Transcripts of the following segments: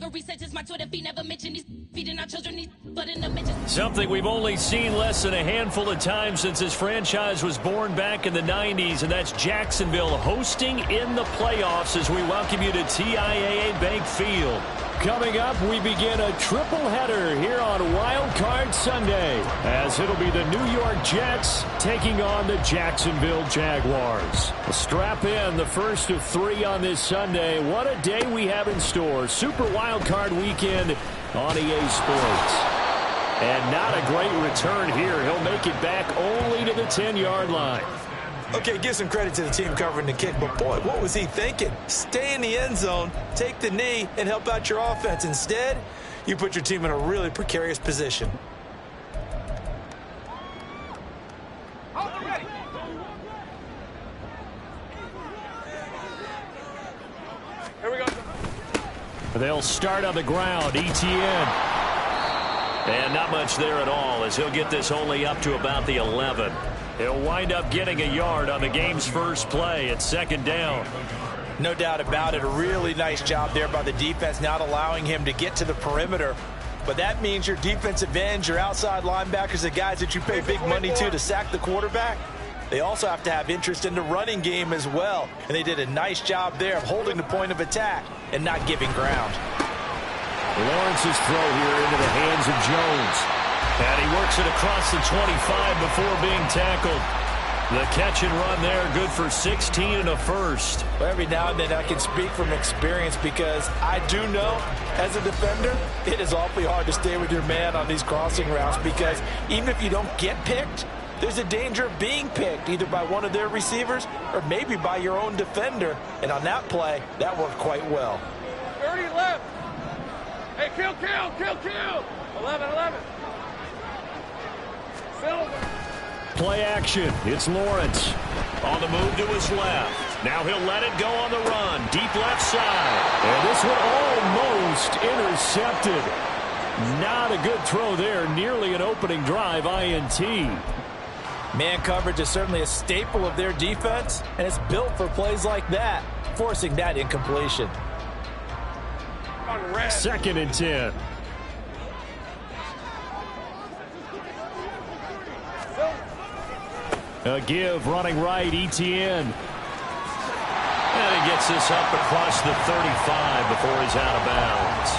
never researches my Twitter feed, never mention these feeding our children these but in the mentions. Something we've only seen less than a handful of times since this franchise was born back in the 90s, and that's Jacksonville hosting in the playoffs as we welcome you to TIAA Bank Field. Coming up, we begin a triple header here on Wild Card Sunday, as it'll be the New York Jets taking on the Jacksonville Jaguars. Strap in, the first of 3 on this Sunday. What a day we have in store. Super Wild Card Weekend on EA Sports. And not a great return here. He'll make it back only to the 10-yard line. Okay, give some credit to the team covering the kick, but boy, what was he thinking? Stay in the end zone, take the knee, and help out your offense. Instead, you put your team in a really precarious position. Here we go. They'll start on the ground. ETN. And not much there at all, as he'll get this only up to about the 11. He'll wind up getting a yard on the game's first play at 2nd down. No doubt about it. A really nice job there by the defense, not allowing him to get to the perimeter. But that means your defensive ends, your outside linebackers, the guys that you pay big money to sack the quarterback, they also have to have interest in the running game as well. And they did a nice job there of holding the point of attack and not giving ground. Lawrence's throw here into the hands of Jones. And he works it across the 25 before being tackled. The catch and run there, good for 16 and a first. Well, every now and then I can speak from experience, because I do know, as a defender, it is awfully hard to stay with your man on these crossing routes, because even if you don't get picked, there's a danger of being picked, either by one of their receivers or maybe by your own defender. And on that play, that worked quite well. 30 left. Hey, kill. 11. Play action. It's Lawrence. On the move to his left. Now he'll let it go on the run. Deep left side. And this one almost intercepted. Not a good throw there. Nearly an opening drive INT. Man coverage is certainly a staple of their defense, and it's built for plays like that, forcing that incompletion. 2nd and 10. A give, running right, ETN. And he gets this up across the 35 before he's out of bounds.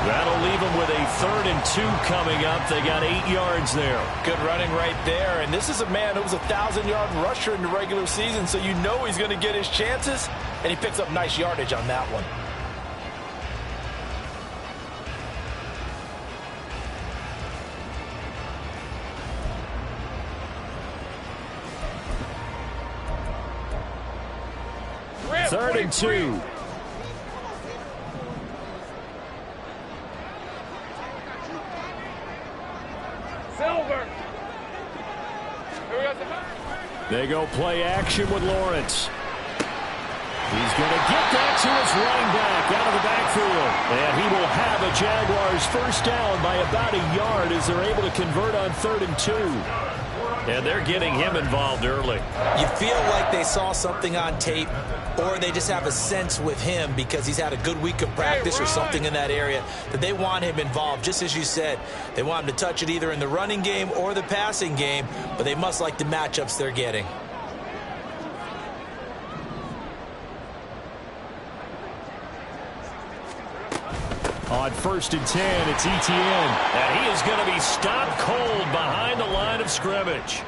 That'll leave him with a 3rd and 2 coming up. They got 8 yards there. Good running right there. And this is a man who was a 1,000-yard rusher in the regular season, so you know he's going to get his chances. And he picks up nice yardage on that one. Third and 2. Silver. They go play action with Lawrence. He's going to get that to his running back out of the backfield. And he will have a Jaguars first down by about a yard as they're able to convert on 3rd and 2. And they're getting him involved early. You feel like they saw something on tape, or they just have a sense with him because he's had a good week of practice or something in that area that they want him involved. Just as you said, they want him to touch it either in the running game or the passing game, but they must like the matchups they're getting. On 1st and 10, it's ETN. And he is going to be stopped cold behind the line of scrimmage.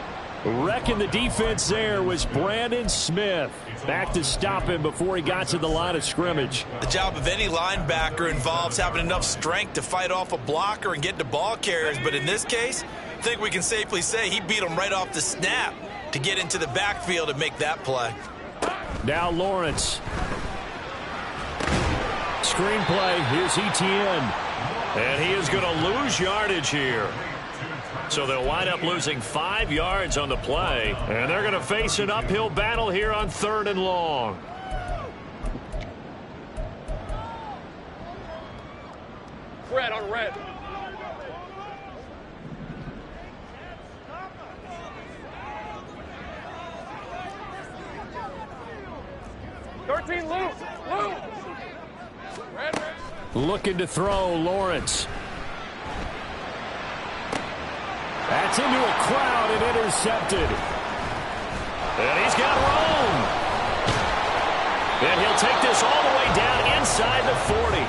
Wrecking the defense there was Brandon Smith. Back to stop him before he got to the line of scrimmage. The job of any linebacker involves having enough strength to fight off a blocker and get to ball carriers. But in this case, I think we can safely say he beat him right off the snap to get into the backfield and make that play. Now Lawrence. Screenplay, here's ETN. And he is going to lose yardage here. So they'll wind up losing 5 yards on the play. And they're going to face an uphill battle here on 3rd and long. Red on red. Looking to throw, Lawrence. That's into a crowd and intercepted. And he's got room. And he'll take this all the way down inside the 40.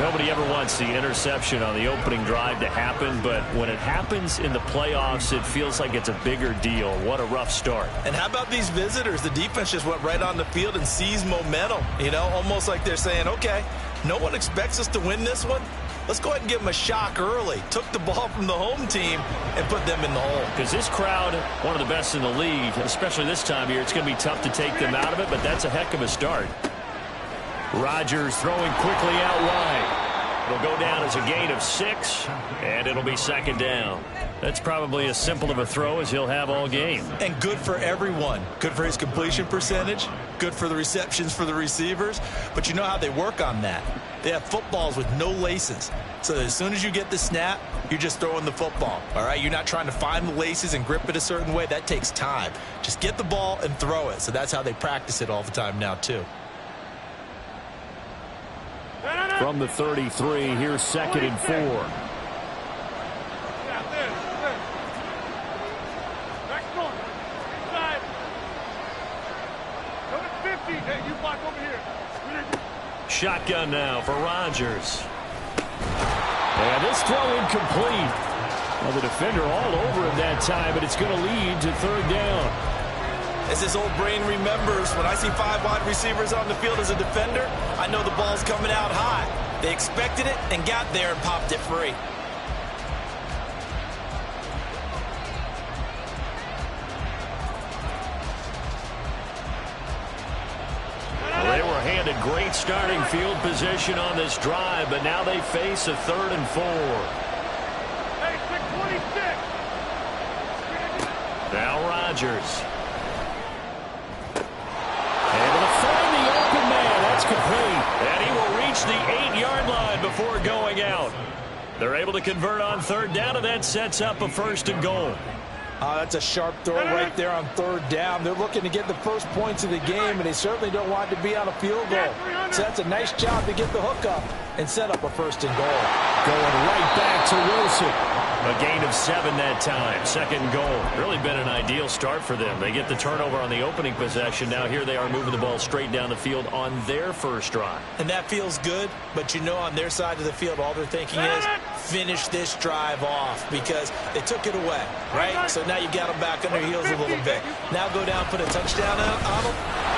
Nobody ever wants the interception on the opening drive to happen, but when it happens in the playoffs, it feels like it's a bigger deal. What a rough start. And how about these visitors? The defense just went right on the field and seized momentum. You know, almost like they're saying, okay, no one expects us to win this one. Let's go ahead and give them a shock early. Took the ball from the home team and put them in the hole. Because this crowd, one of the best in the league, especially this time of year, it's going to be tough to take them out of it, but that's a heck of a start. Rodgers throwing quickly out wide. It'll go down as a gain of 6, and it'll be second down. That's probably as simple of a throw as he'll have all game. And good for everyone. Good for his completion percentage. Good for the receptions for the receivers. But you know how they work on that. They have footballs with no laces. So as soon as you get the snap, you're just throwing the football. All right, you're not trying to find the laces and grip it a certain way. That takes time. Just get the ball and throw it. So that's how they practice it all the time now, too. From the 33, here's 2nd and 4. Shotgun now for Rodgers. And this throw incomplete. Well, the defender all over him that time, but it's going to lead to 3rd down. As this old brain remembers, when I see 5 wide receivers on the field as a defender, I know the ball's coming out high. They expected it and got there and popped it free. Well, they were handed great starting field position on this drive, but now they face a 3rd and 4. Hey, 626. Now Rodgers. Able to find the open man. That's complete. And he will reach the 8-yard line before going out. They're able to convert on 3rd down, and that sets up a 1st and goal. That's a sharp throw right there on 3rd down. They're looking to get the first points of the game, and they certainly don't want to be on a field goal. So that's a nice job to get the hook up and set up a 1st and goal. Going right back to Wilson. A gain of 7 that time. 2nd goal. Really been an ideal start for them. They get the turnover on the opening possession. Now here they are moving the ball straight down the field on their first drive. And that feels good, but you know on their side of the field all they're thinking is finish this drive off because they took it away, right? So now you got them back on their heels a little bit. Now go down, put a touchdown on them.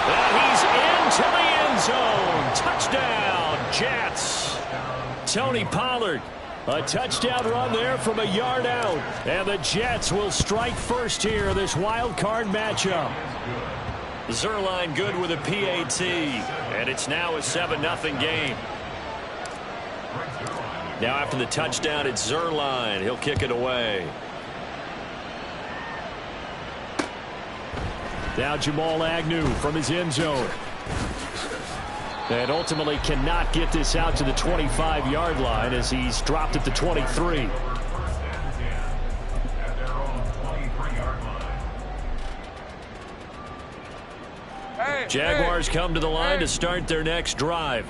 And he's into the end zone. Touchdown, Jets. Tony Pollard. A touchdown run there from a yard out. And the Jets will strike first here, this wild card matchup. Zerline good with a PAT. And it's now a 7-0 game. Now after the touchdown, it's Zerline. He'll kick it away. Now Jamal Agnew from his end zone. And ultimately cannot get this out to the 25-yard line as he's dropped at the 23. Jaguars come to the line to start their next drive.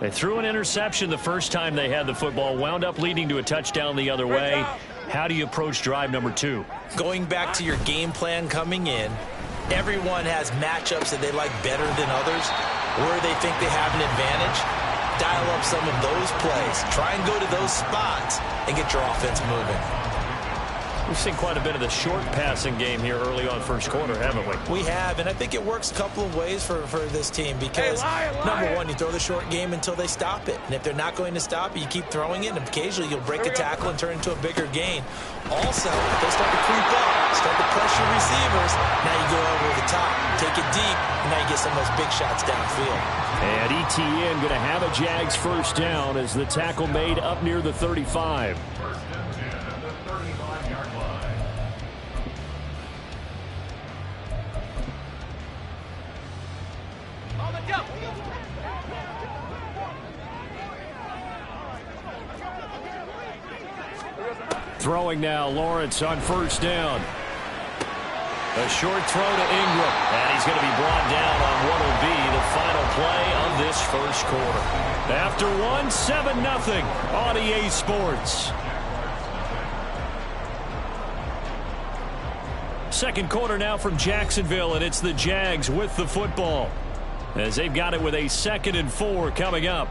They threw an interception the first time they had the football, wound up leading to a touchdown the other way. How do you approach drive number 2? Going back to your game plan coming in, everyone has matchups that they like better than others, where they think they have an advantage. Dial up some of those plays. Try and go to those spots and get your offense moving. We've seen quite a bit of the short passing game here early on first quarter, haven't we? We have, and I think it works a couple of ways for this team because, number one, you throw the short game until they stop it. And if they're not going to stop it, you keep throwing it, and occasionally you'll break a tackle and turn it into a bigger gain. Also, if they start to creep up, start to pressure receivers, now you go over the top, take it deep, and now you get some of those big shots downfield. And ETN going to have a Jags first down as the tackle made up near the 35. Throwing now, Lawrence on first down. A short throw to Ingram. And he's going to be brought down on what will be the final play of of this first quarter. After one, 7-0 on EA Sports. Second quarter now from Jacksonville, and it's the Jags with the football as they've got it with a 2nd and 4 coming up.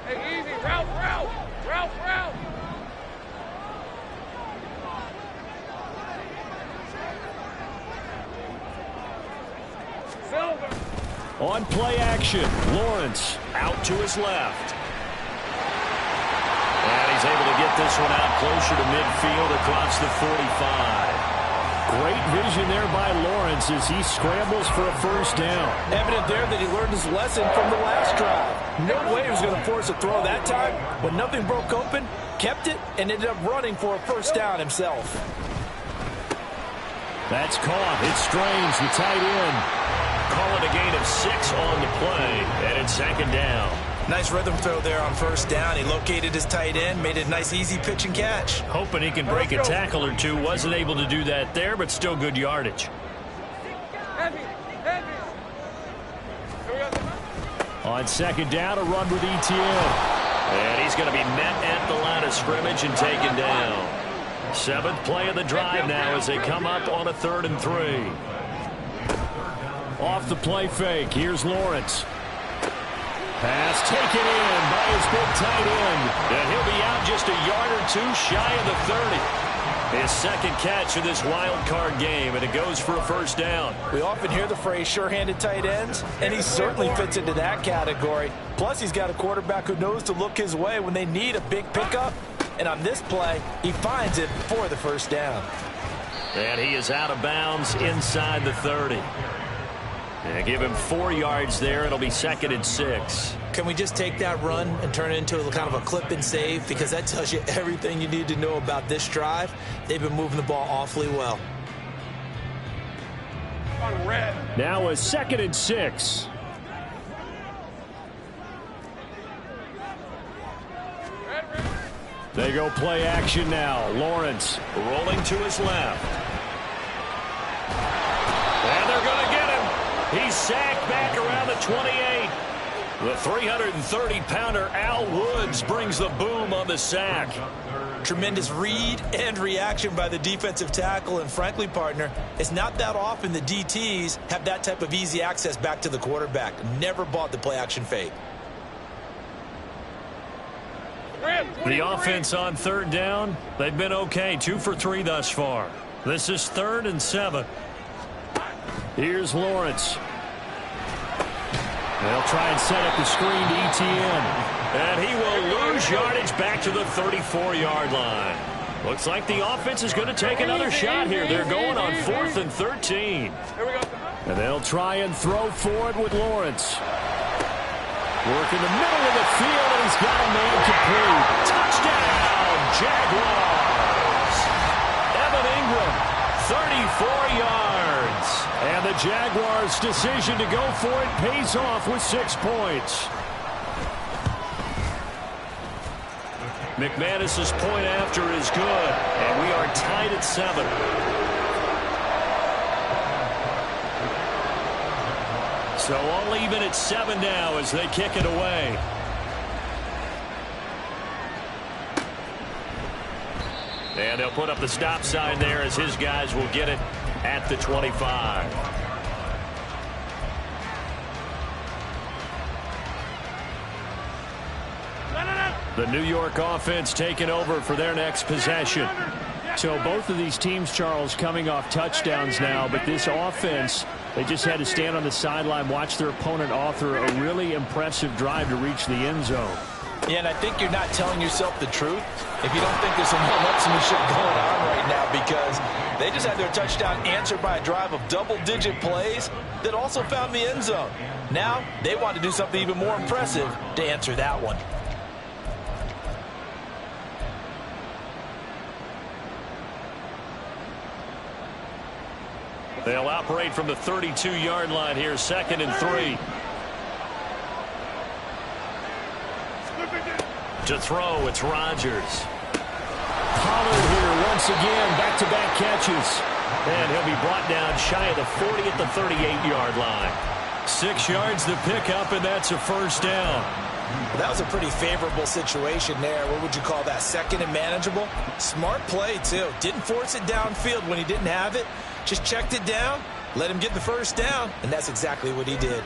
Hey, easy. Route. Silver. On play action, Lawrence out to his left. And he's able to get this one out closer to midfield across the 45. Great vision there by Lawrence as he scrambles for a first down. Evident there that he learned his lesson from the last drive. No way he was going to force a throw that time. When nothing broke open, kept it, and ended up running for a first down himself. That's caught. It's Strange, the tight end. Call it a gain of 6 on the play, and it's 2nd down. Nice rhythm throw there on first down. He located his tight end, made it a nice easy pitch and catch. Hoping he can break a tackle or two. Wasn't able to do that there, but still good yardage. Heavy. On 2nd down, a run with ETN. And he's going to be met at the line of scrimmage and taken down. 7th play of the drive now as they come up on a 3rd and 3. Off the play fake, here's Lawrence. Pass taken in by his big tight end. And he'll be out just a yard or 2 shy of the 30. His 2nd catch of this wild card game, and it goes for a first down. We often hear the phrase sure-handed tight ends, and he certainly fits into that category. Plus, he's got a quarterback who knows to look his way when they need a big pickup. And on this play, he finds it for the first down. And he is out of bounds inside the 30. And give him 4 yards there. It'll be 2nd and 6. Can we just take that run and turn it into a kind of a clip and save? Because that tells you everything you need to know about this drive. They've been moving the ball awfully well. On red. Now a 2nd and 6. They go play action now. Lawrence rolling to his left. And they're going to get him. He's sacked back around the 28. The 330-pounder Al Woods brings the boom on the sack. Tremendous read and reaction by the defensive tackle. And frankly, partner, it's not that often the DTs have that type of easy access back to the quarterback. Never bought the play action fake. The offense on 3rd down, they've been okay. 2 for 3 thus far. This is 3rd and 7. Here's Lawrence. They'll try and set up the screen to ETN. And he will lose yardage back to the 34-yard line. Looks like the offense is going to take another shot here. They're going on 4th and 13. And they'll try and throw for it with Lawrence. Work in the middle of the field, and he's got a man complete. Touchdown, Jaguars. Evan Ingram, 34 yards. And the Jaguars' decision to go for it pays off with 6 points. McManus's point after is good, and we are tied at 7. So all even at 7 now as they kick it away. And they'll put up the stop sign there as his guys will get it at the 25. The New York offense taking over for their next possession. So both of these teams, Charles, coming off touchdowns now, but this offense, they just had to stand on the sideline, watch their opponent author a really impressive drive to reach the end zone. Yeah, and I think you're not telling yourself the truth if you don't think there's some one-upsmanship going on right now, because they just had their touchdown answered by a drive of double-digit plays that also found the end zone. Now they want to do something even more impressive to answer that one. They'll operate from the 32-yard line here, 2nd and 3. To throw, it's Rodgers. Pollard here once again, back-to-back catches. And he'll be brought down shy of the 40 at the 38-yard line. 6 yards to pick up, and that's a first down. Well, that was a pretty favorable situation there. What would you call that? Second and manageable? Smart play, too. Didn't force it downfield when he didn't have it. Just checked it down, let him get the first down, and that's exactly what he did.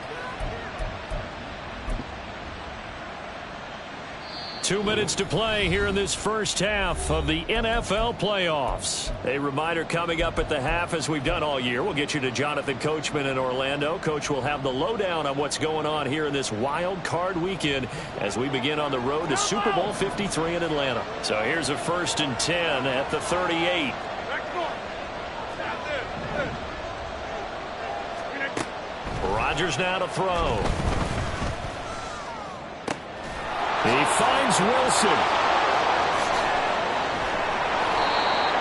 2 minutes to play here in this first half of the NFL playoffs. A reminder coming up at the half, as we've done all year. We'll get you to Jonathan Coachman in Orlando. Coach will have the lowdown on what's going on here in this wild card weekend as we begin on the road to Super Bowl 53 in Atlanta. So here's a 1st and 10 at the 38. Rodgers now to throw. He finds Wilson.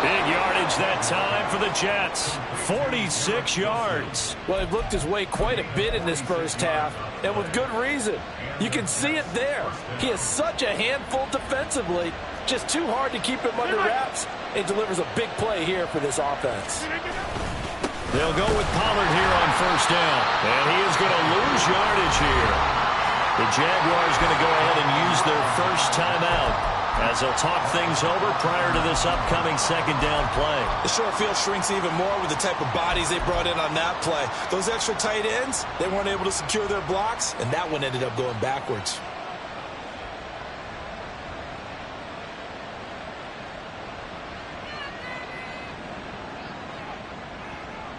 Big yardage that time for the Jets. 46 yards. Well, he looked his way quite a bit in this first half, and with good reason. You can see it there. He is such a handful defensively. Just too hard to keep him under wraps. It delivers a big play here for this offense. They'll go with Pollard here on first down. And he is going to lose yardage here. The Jaguars going to go ahead and use their first timeout as they'll talk things over prior to this upcoming second down play. The short field shrinks even more with the type of bodies they brought in on that play. Those extra tight ends, they weren't able to secure their blocks, and that one ended up going backwards.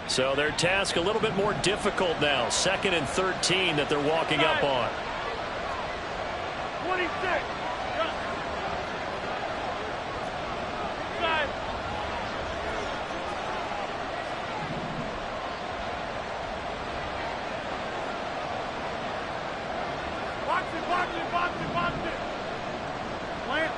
So their task a little bit more difficult now. 2nd and 13 that they're walking up on. 26. Inside. Box it, box it, box it, box it. Plant.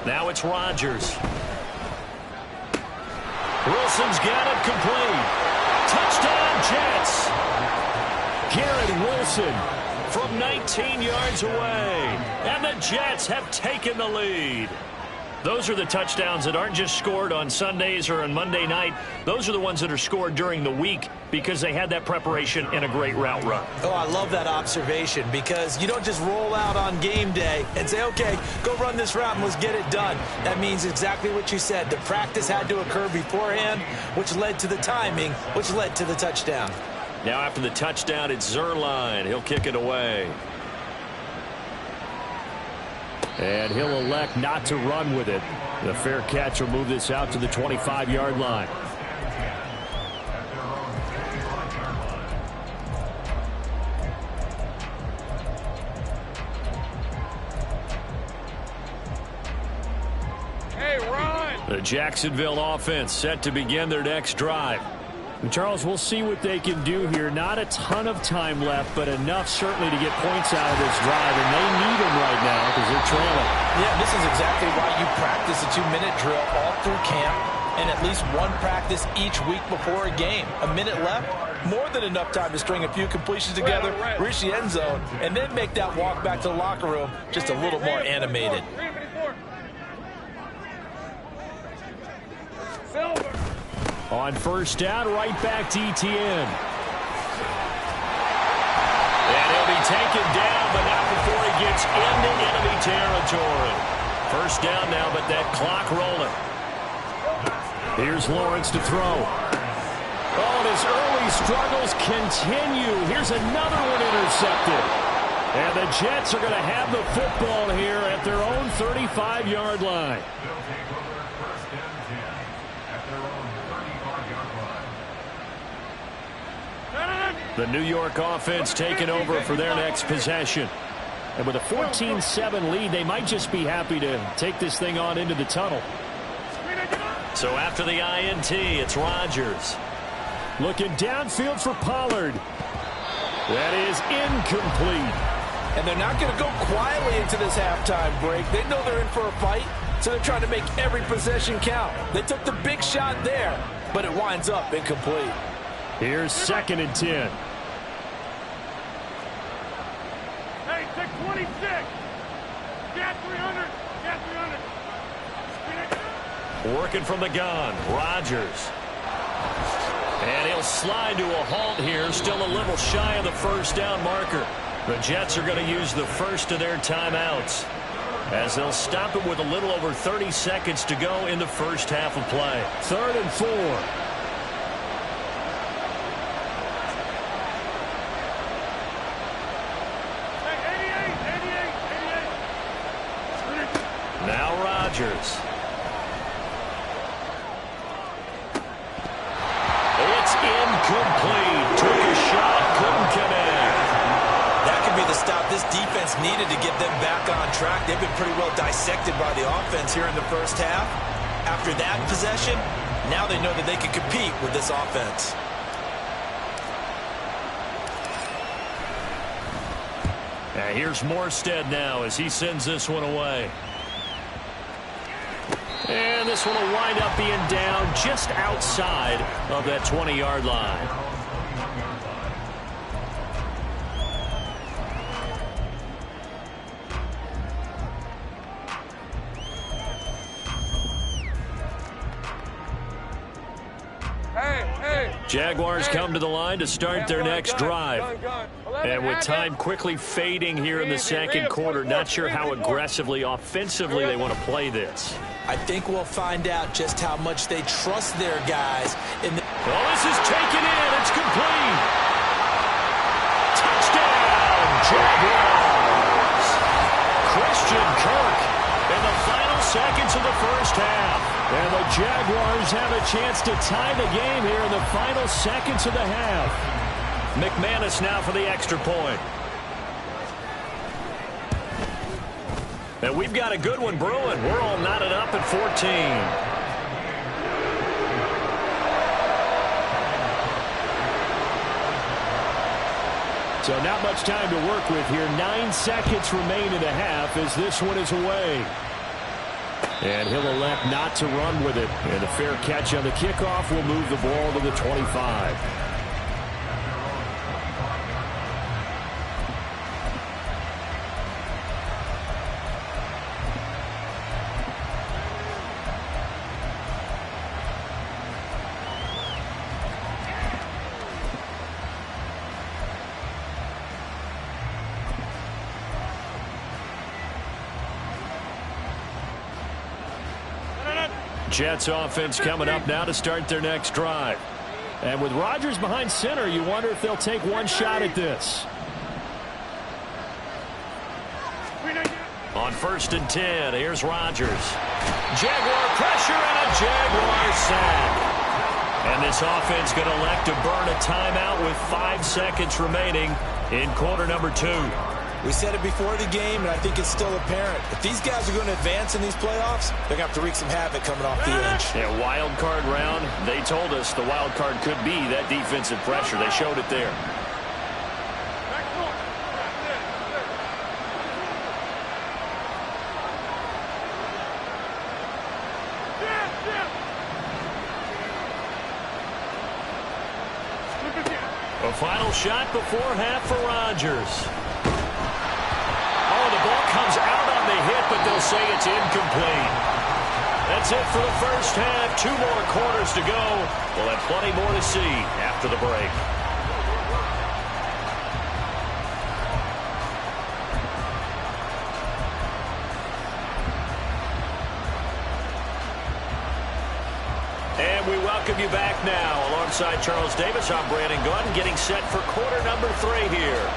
Now it's Rodgers. Wilson's got it complete. Touchdown, Jets. Garrett Wilson from 19 yards away. And the Jets have taken the lead. Those are the touchdowns that aren't just scored on Sundays or on Monday night. Those are the ones that are scored during the week because they had that preparation and a great route run. Oh, I love that observation because you don't just roll out on game day and say, okay, go run this route and let's get it done. That means exactly what you said. The practice had to occur beforehand, which led to the timing, which led to the touchdown. Now after the touchdown, it's Zerline. He'll kick it away. And he'll elect not to run with it. The fair catch will move this out to the 25-yard line. Hey, run! The Jacksonville offense set to begin their next drive. And Charles, we'll see what they can do here. Not a ton of time left, but enough certainly to get points out of this drive, and they need them right now because they're trailing. Yeah, this is exactly why you practice a 2-minute drill all through camp and at least one practice each week before a game. A minute left, more than enough time to string a few completions together, reach the end zone, and then make that walk back to the locker room just a little more animated. Silver. On first down, right back to ETN. And he'll be taken down, but not before he gets into enemy territory. First down now, but that clock rolling. Here's Lawrence to throw. Oh, and his early struggles continue. Here's another one intercepted. And the Jets are going to have the football here at their own 35-yard line. The New York offense taking over for their next possession. And with a 14-7 lead, they might just be happy to take this thing on into the tunnel. So after the INT, it's Rodgers. Looking downfield for Pollard. That is incomplete. And they're not going to go quietly into this halftime break. They know they're in for a fight, so they're trying to make every possession count. They took the big shot there, but it winds up incomplete. Here's 2nd and 10. 26. Get 300. Get 300. Working from the gun, Rodgers. And he'll slide to a halt here, still a little shy of the first down marker. The Jets are going to use the first of their timeouts, as they'll stop it with a little over 30 seconds to go in the first half of play. 3rd and 4. Now Rodgers. It's incomplete. Took a shot, couldn't connect. That could be the stop this defense needed to get them back on track. They've been pretty well dissected by the offense here in the first half. After that possession, now they know that they can compete with this offense. Here's Morstead now as he sends this one away. And this one will wind up being down just outside of that 20-yard line. Jaguars come to the line to start their next drive. And with time quickly fading here in the second quarter, not sure how aggressively, offensively they want to play this. I think we'll find out just how much they trust their guys. Well, this is taken in. It's complete. Touchdown, Jaguars. Christian Kirk in the final seconds of the first half. And the Jaguars have a chance to tie the game here in the final seconds of the half. McManus now for the extra point. And we've got a good one brewing. We're all knotted up at 14. So not much time to work with here. 9 seconds remain in the half as this one is away. And he'll elect not to run with it. And a fair catch on the kickoff will move the ball to the 25. Jets offense coming up now to start their next drive. And with Rodgers behind center, you wonder if they'll take one shot at this. On 1st and 10, here's Rodgers. Jaguar pressure and a Jaguar sack. And this offense going to elect to burn a timeout with 5 seconds remaining in quarter number 2. We said it before the game, and I think it's still apparent. If these guys are going to advance in these playoffs, they're going to have to wreak some havoc coming off the edge. Yeah, wild card round. They told us the wild card could be that defensive pressure. They showed it there. A final shot before half for Rodgers. The ball comes out on the hit, but they'll say it's incomplete. That's it for the first half. 2 more quarters to go. We'll have plenty more to see after the break. And we welcome you back now. Alongside Charles Davis, I'm Brandon Gunn, getting set for quarter number 3 here.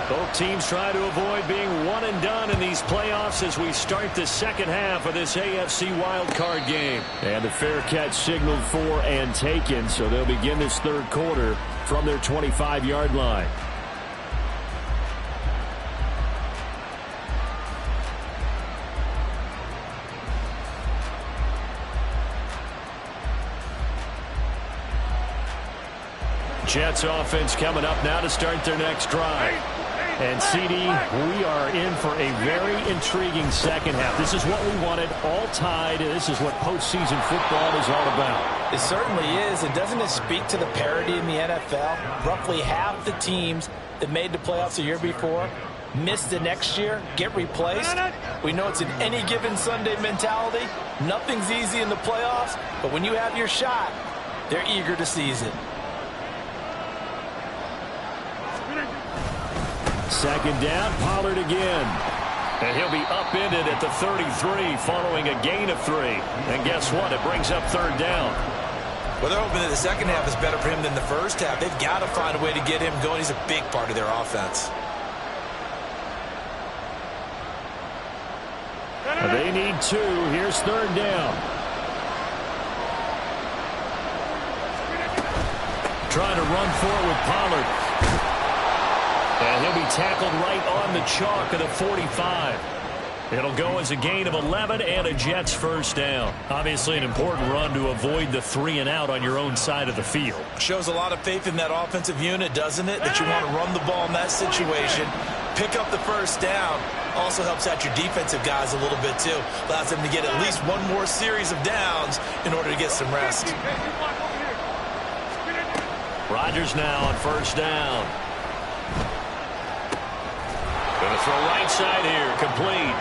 Both teams try to avoid being one and done in these playoffs as we start the second half of this AFC wildcard game. And the fair catch signaled for and taken, so they'll begin this third quarter from their 25-yard line. Jets offense coming up now to start their next drive. And CD, we are in for a very intriguing second half. This is what we wanted, all tied. This is what postseason football is all about. It certainly is. And doesn't it speak to the parity in the NFL? Roughly half the teams that made the playoffs the year before miss the next year, get replaced. We know it's an any given Sunday mentality. Nothing's easy in the playoffs, but when you have your shot, they're eager to seize it. Second down, Pollard again. And he'll be upended at the 33 following a gain of 3. And guess what? It brings up third down. Well, they're hoping that the second half is better for him than the first half. They've got to find a way to get him going. He's a big part of their offense. They need 2. Here's third down. Trying to run forward with Pollard. And he'll be tackled right on the chalk of the 45. It'll go as a gain of 11 and a Jets first down. Obviously an important run to avoid the 3 and out on your own side of the field. Shows a lot of faith in that offensive unit, doesn't it? That you want to run the ball in that situation. Pick up the first down. Also helps out your defensive guys a little bit, too. Allows them to get at least one more series of downs in order to get some rest. Rodgers now on first down. Going to throw right side here, complete.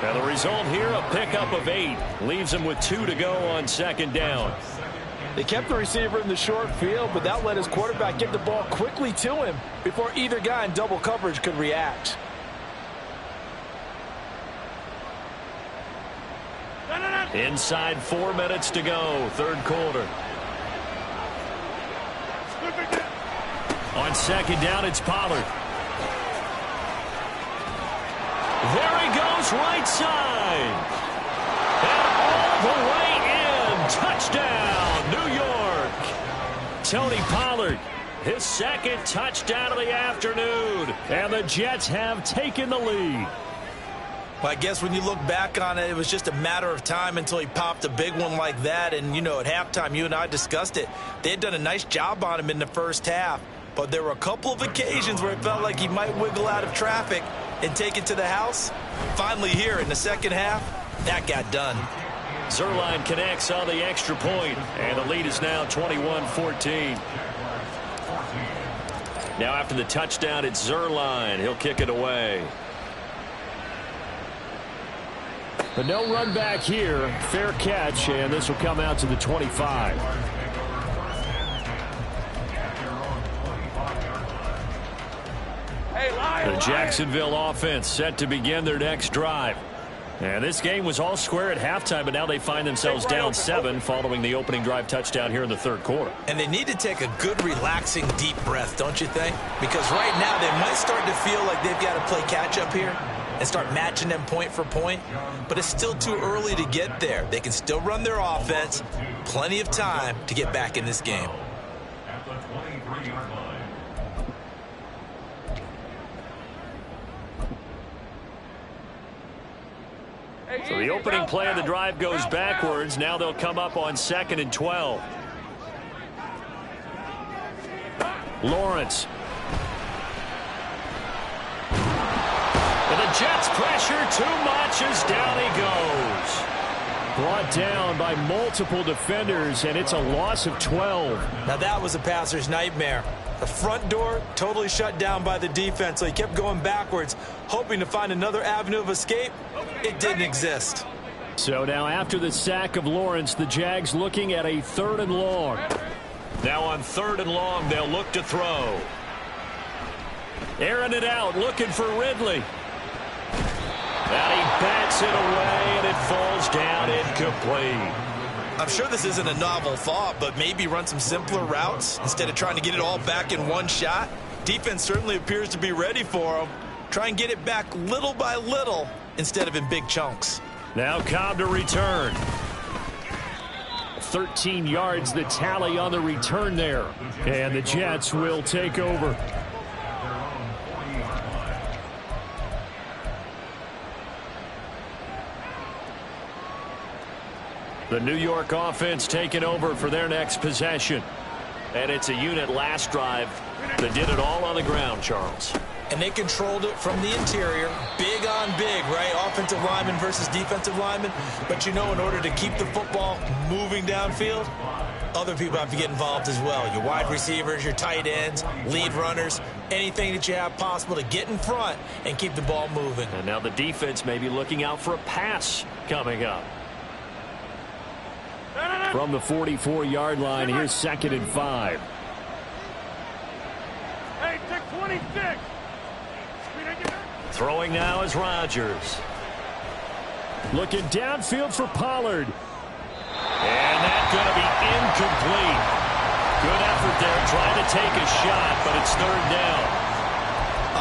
And the result here, a pickup of 8. Leaves him with 2 to go on second down. They kept the receiver in the short field, but that let his quarterback get the ball quickly to him before either guy in double coverage could react. Inside 4 minutes to go, third quarter. On second down, it's Pollard. There he goes, right side. And all the way in. Touchdown, New York. Tony Pollard, his second touchdown of the afternoon. And the Jets have taken the lead. Well, I guess when you look back on it, it was just a matter of time until he popped a big one like that. And, you know, at halftime, you and I discussed it. They had done a nice job on him in the first half. But there were a couple of occasions where it felt like he might wiggle out of traffic and take it to the house. Finally here in the second half, that got done. Zuerlein connects on the extra point, and the lead is now 21-14. Now after the touchdown, it's Zuerlein. He'll kick it away. But no run back here. Fair catch, and this will come out to the 25. The Jacksonville offense set to begin their next drive. And this game was all square at halftime, but now they find themselves down 7 following the opening drive touchdown here in the third quarter. And they need to take a good, relaxing, deep breath, don't you think? Because right now they might start to feel like they've got to play catch-up here and start matching them point for point. But it's still too early to get there. They can still run their offense. Plenty of time to get back in this game. So the opening play of the drive goes backwards. Now they'll come up on 2nd and 12. Lawrence. And the Jets pressure too much as down he goes. Brought down by multiple defenders, and it's a loss of 12. Now that was a passer's nightmare. The front door totally shut down by the defense, so he kept going backwards, hoping to find another avenue of escape. It didn't exist. So now after the sack of Lawrence, the Jags looking at a 3rd and long. Now on 3rd and long, they'll look to throw. Airing it out, looking for Ridley. And he bats it away, and it falls down incomplete. I'm sure this isn't a novel thought, but maybe run some simpler routes instead of trying to get it all back in one shot. Defense certainly appears to be ready for him. Try and get it back little by little instead of in big chunks. Now Cobb to return. 13 yards the tally on the return there. And the Jets will take over. The New York offense taking over for their next possession. And it's a unit last drive that did it all on the ground, Charles. and they controlled it from the interior, big on big, right? Offensive lineman versus defensive lineman. But, you know, in order to keep the football moving downfield, other people have to get involved as well. Your wide receivers, your tight ends, lead runners, anything that you have possible to get in front and keep the ball moving. And now the defense may be looking out for a pass coming up. From the 44-yard line, here's 2nd and 5. Hey, take 26. Throwing now is Rodgers. Looking downfield for Pollard. And that's going to be incomplete. Good effort there trying to take a shot, but it's 3rd down.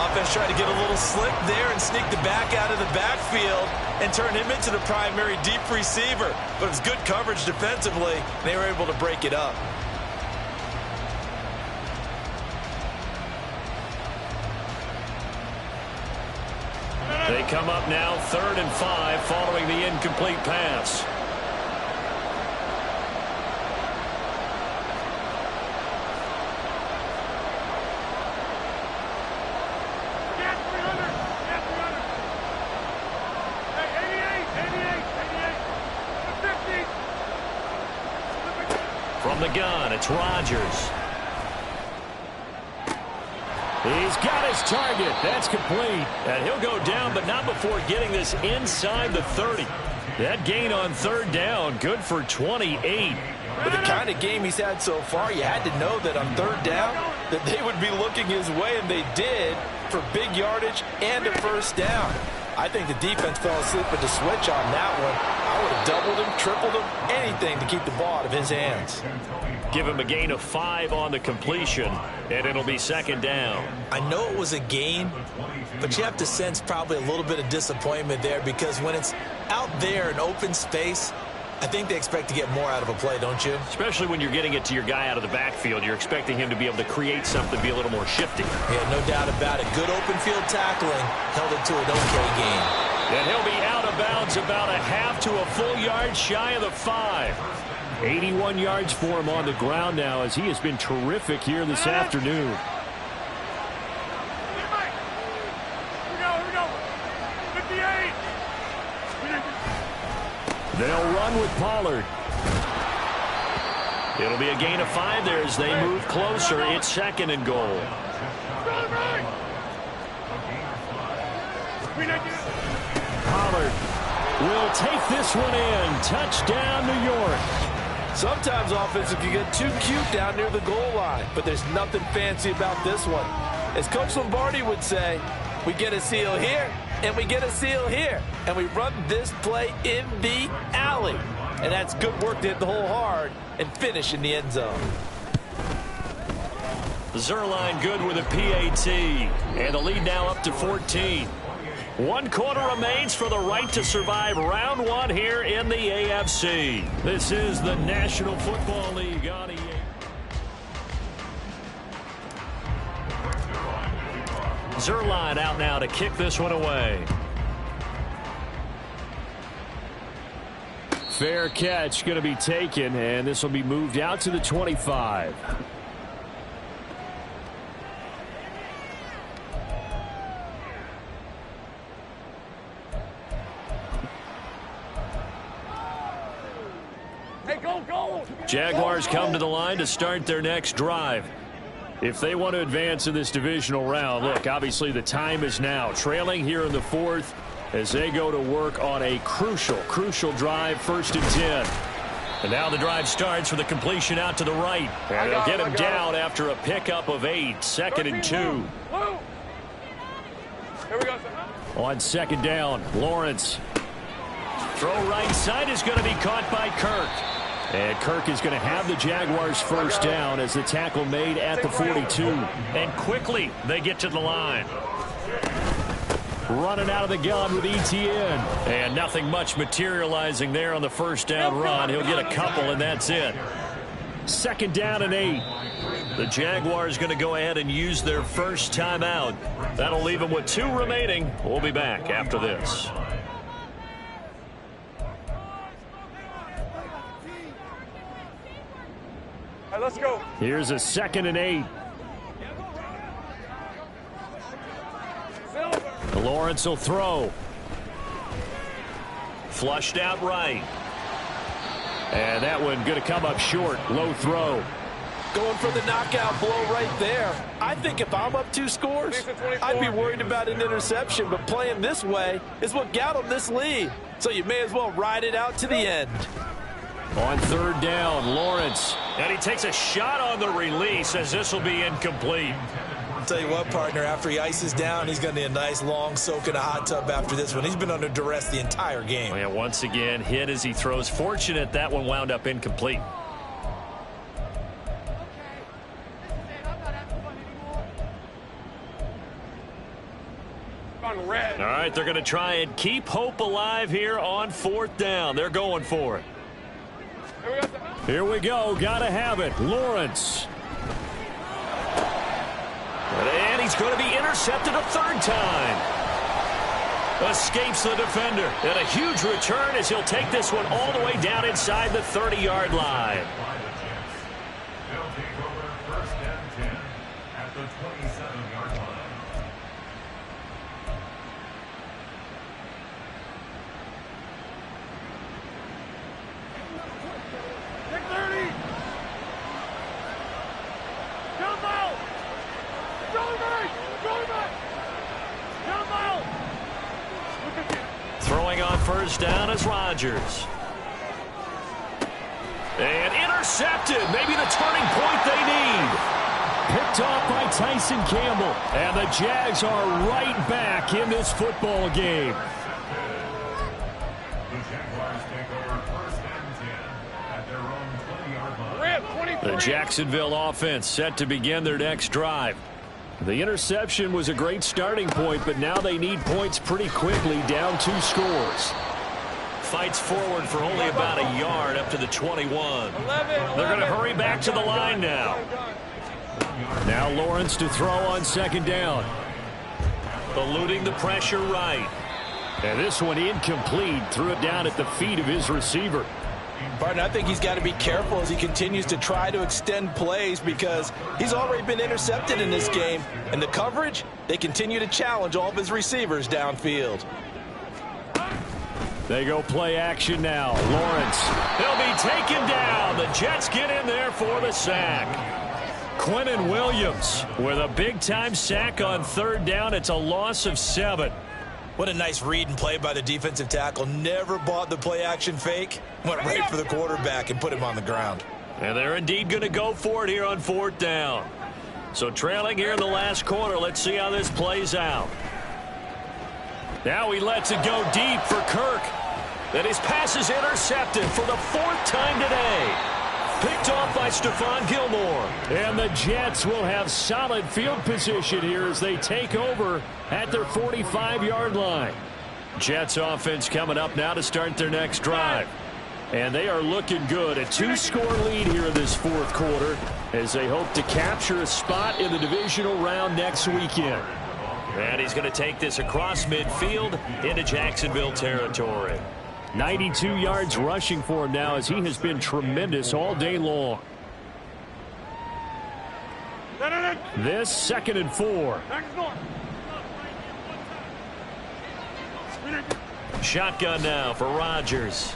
Offense tried to get a little slick there and sneak the back out of the backfield and turn him into the primary deep receiver. But it was good coverage defensively, and they were able to break it up. They come up now 3rd and 5 following the incomplete pass. From the gun, it's Rodgers. He's got his target. That's complete. And he'll go down, but not before getting this inside the 30. That gain on 3rd down, good for 28. With the kind of game he's had so far, you had to know that on 3rd down that they would be looking his way, and they did, for big yardage and a 1st down. I think the defense fell asleep at the switch on that one. I would have doubled him, tripled him, anything to keep the ball out of his hands. Give him a gain of 5 on the completion, and it'll be 2nd down. I know it was a gain, but you have to sense probably a little bit of disappointment there, because when it's out there in open space, I think they expect to get more out of a play, don't you? Especially when you're getting it to your guy out of the backfield. You're expecting him to be able to create something, be a little more shifty. Yeah, no doubt about it. Good open field tackling held it to an okay gain. And he'll be out of bounds about a half to a full yard shy of the 5. 81 yards for him on the ground now, as he has been terrific here this afternoon. Here we go. 58. They'll run with Pollard. It'll be a gain of 5 there as they move closer. It's 2nd and goal. Pollard will take this one in. Touchdown, New York. Sometimes offenses can get too cute down near the goal line, but there's nothing fancy about this one. As Coach Lombardi would say, we get a seal here, and we get a seal here, and we run this play in the alley. And that's good work to hit the hole hard and finish in the end zone. Zerline good with a PAT, and the lead now up to 14. 1 quarter remains for the right to survive round 1 here in the AFC. This is the National Football League on EA. Zerline out now to kick this one away. Fair catch going to be taken, and this will be moved out to the 25. Jaguars come to the line to start their next drive. If they want to advance in this divisional round, look, obviously the time is now. Trailing here in the 4th as they go to work on a crucial drive, 1st and 10. And now the drive starts with a completion out to the right. And they'll get him down after a pickup of 8, 2nd and 2. Here we go, sir. On 2nd down, Lawrence. Throw right side is going to be caught by Kirk. And Kirk is going to have the Jaguars 1st down as the tackle made at the 42. And quickly they get to the line. Running out of the gun with ETN. And nothing much materializing there on the 1st down run. He'll get a couple, and that's it. 2nd down and 8. The Jaguars going to go ahead and use their first timeout. That'll leave them with 2 remaining. We'll be back after this. Let's go. Here's a 2nd and 8. Lawrence will throw. Flushed out right. And that one going to come up short. Low throw. Going for the knockout blow right there. I think if I'm up 2 scores, I'd be worried about an interception, but playing this way is what got him this lead. So you may as well ride it out to the end. On 3rd down, Lawrence. And he takes a shot on the release as this will be incomplete. I'll tell you what, partner, after he ices down, he's going to need a nice long soak in a hot tub after this one. He's been under duress the entire game. Oh, yeah, once again, hit as he throws. Fortunate that one wound up incomplete. Red. All right, they're going to try and keep hope alive here on 4th down. They're going for it. Here we go. Got to have it. Lawrence. And he's going to be intercepted a 3rd time. Escapes the defender. And a huge return as he'll take this one all the way down inside the 30-yard line. They'll take over 1st and 10 at the 27-yard line. Throwing on 1st down is Rodgers. And intercepted. Maybe the turning point they need. Picked off by Tyson Campbell. And the Jags are right back in this football game. The Jaguars take over 1st and 10 at their own 20-yard line. The Jacksonville offense set to begin their next drive. The interception was a great starting point, but now they need points pretty quickly, down 2 scores. Fights forward for only about a yard up to the 21. They're going to hurry back to the line now. Now Lawrence to throw on 2nd down. Eluding the pressure right. And this one incomplete. Threw it down at the feet of his receiver. Barton, I think he's got to be careful as he continues to try to extend plays because he's already been intercepted in this game. And the coverage, they continue to challenge all of his receivers downfield. They go play action now. Lawrence. He'll be taken down. The Jets get in there for the sack. Quinnen Williams with a big-time sack on 3rd down. It's a loss of 7. What a nice read and play by the defensive tackle. Never bought the play-action fake. Went right for the quarterback and put him on the ground. And they're indeed going to go for it here on 4th down. So trailing here in the last quarter. Let's see how this plays out. Now he lets it go deep for Kirk. And his pass is intercepted for the 4th time today. Picked off by Stephon Gilmore. And the Jets will have solid field position here as they take over at their 45-yard line. Jets offense coming up now to start their next drive. And they are looking good. A 2-score lead here in this 4th quarter as they hope to capture a spot in the divisional round next weekend. And he's going to take this across midfield into Jacksonville territory. 92 yards rushing for him now as he has been tremendous all day long. This 2nd and 4. Shotgun now for Rodgers.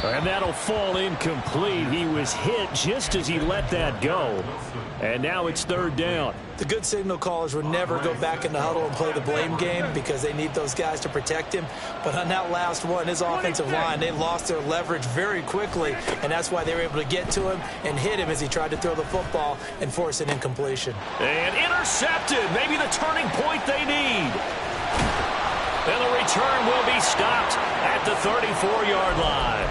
And that'll fall incomplete. He was hit just as he let that go. And now it's 3rd down. The good signal callers would never go back in the huddle and play the blame game because they need those guys to protect him. But on that last one, his offensive line, they lost their leverage very quickly, and that's why they were able to get to him and hit him as he tried to throw the football and force an incompletion. And intercepted. Maybe the turning point they need. And the return will be stopped at the 34-yard line.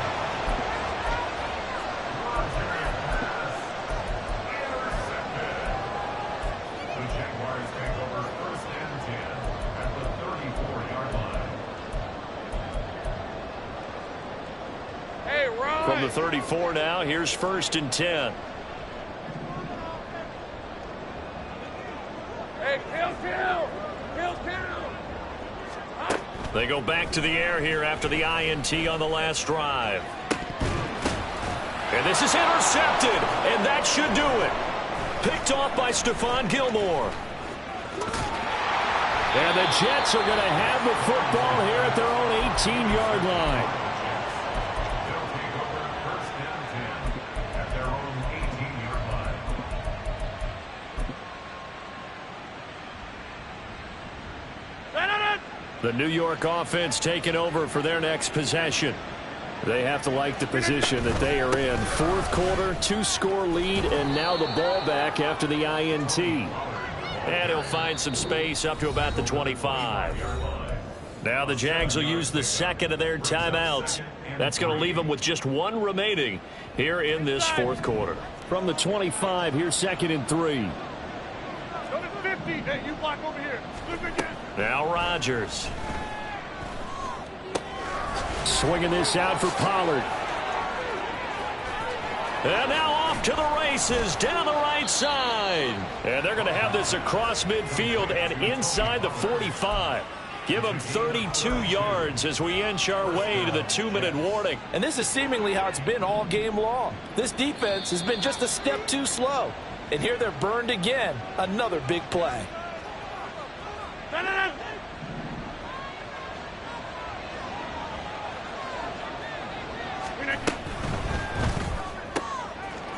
From the 34 now, here's 1st and 10. Hey, They go back to the air here after the INT on the last drive. And this is intercepted, and that should do it. Picked off by Stephon Gilmore. And the Jets are going to have the football here at their own 18-yard line. They'll take over first and 10 at their own 18-yard line. The New York offense taking over for their next possession. They have to like the position that they are in. Fourth quarter, 2-score lead, and now the ball back after the INT. And he'll find some space up to about the 25. Now the Jags will use the second of their timeouts. That's going to leave them with just one remaining here in this fourth quarter. From the 25, here's 2nd and 3. Go to 50. Hey, you block over here. Now Rodgers. Swinging this out for Pollard. And now off to the races down the right side. And they're going to have this across midfield and inside the 45. Give them 32 yards as we inch our way to the 2-minute warning. And this is seemingly how it's been all game long. This defense has been just a step too slow. And here they're burned again. Another big play.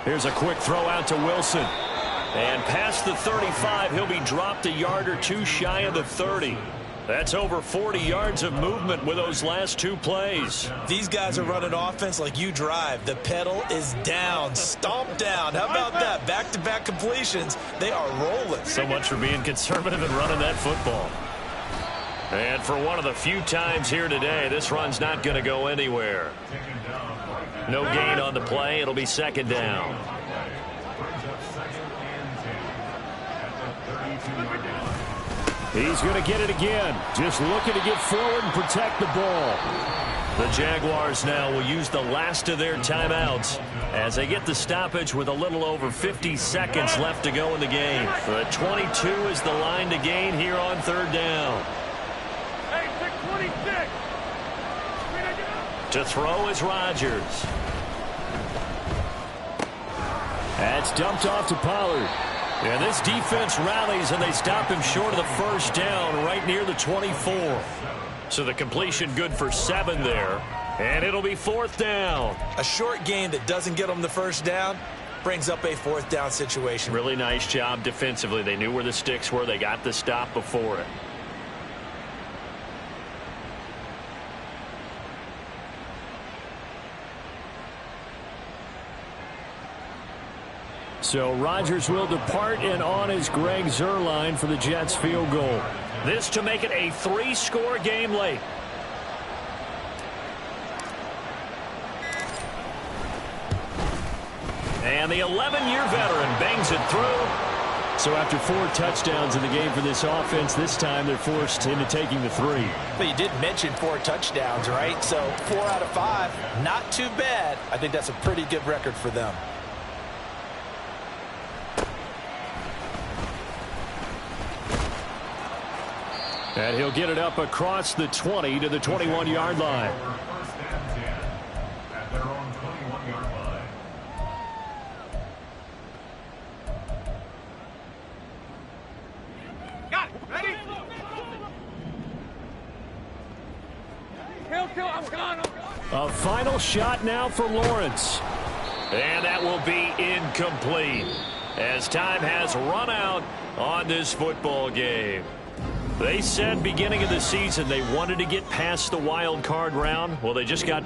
Here's a quick throw out to Wilson. And past the 35, he'll be dropped a yard or two shy of the 30. That's over 40 yards of movement with those last two plays. These guys are running offense like you drive. The pedal is down, stomped down. How about that? Back-to-back completions. They are rolling. So much for being conservative and running that football. And for one of the few times here today, this run's not going to go anywhere. No gain on the play. It'll be 2nd down. He's going to get it again. Just looking to get forward and protect the ball. The Jaguars now will use the last of their timeouts as they get the stoppage with a little over 50 seconds left to go in the game. The 22 is the line to gain here on 3rd down. Hey, 626. To throw is Rodgers. That's dumped off to Pollard. And this defense rallies, and they stop him short of the 1st down right near the 24. So the completion good for 7 there. And it'll be 4th down. A short gain that doesn't get them the 1st down brings up a 4th down situation. Really nice job defensively. They knew where the sticks were. They got the stop before it. So Rodgers will depart, and on is Greg Zuerlein for the Jets field goal. This to make it a 3-score game late. And the 11-year veteran bangs it through. So after 4 touchdowns in the game for this offense, this time they're forced into taking the 3. But you did mention 4 touchdowns, right? So 4 out of 5, not too bad. I think that's a pretty good record for them. And he'll get it up across the 20 to the 21-yard line. First and 10 at their own 21-yard line. Got it. Ready? Kill. I'm gone. A final shot now for Lawrence. And that will be incomplete as time has run out on this football game. They said beginning of the season they wanted to get past the wild card round. Well, they just got